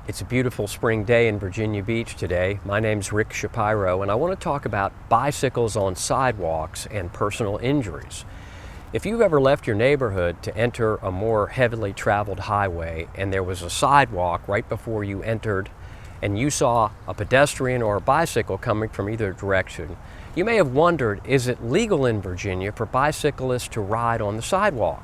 It's a beautiful spring day in Virginia Beach today. My name's Rick Shapiro, and I want to talk about bicycles on sidewalks and personal injuries. If you've ever left your neighborhood to enter a more heavily traveled highway and there was a sidewalk right before you entered and you saw a pedestrian or a bicycle coming from either direction, you may have wondered, is it legal in Virginia for bicyclists to ride on the sidewalk?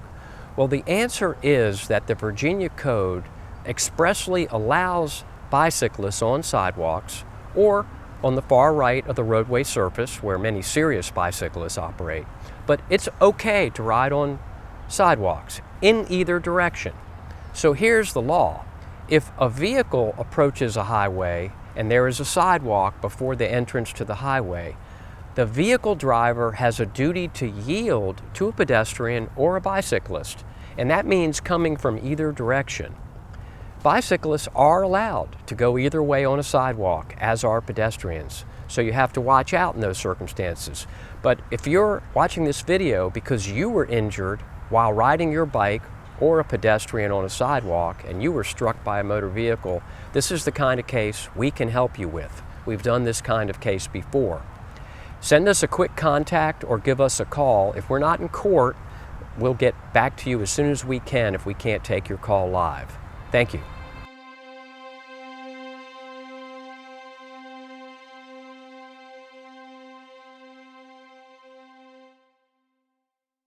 Well, the answer is that the Virginia Code expressly allows bicyclists on sidewalks or on the far right of the roadway surface where many serious bicyclists operate. But it's okay to ride on sidewalks in either direction. So here's the law. If a vehicle approaches a highway and there is a sidewalk before the entrance to the highway, the vehicle driver has a duty to yield to a pedestrian or a bicyclist, and that means coming from either direction. Bicyclists are allowed to go either way on a sidewalk, as are pedestrians, so you have to watch out in those circumstances. But if you're watching this video because you were injured while riding your bike or a pedestrian on a sidewalk and you were struck by a motor vehicle, this is the kind of case we can help you with. We've done this kind of case before. Send us a quick contact or give us a call. If we're not in court, we'll get back to you as soon as we can if we can't take your call live. Thank you.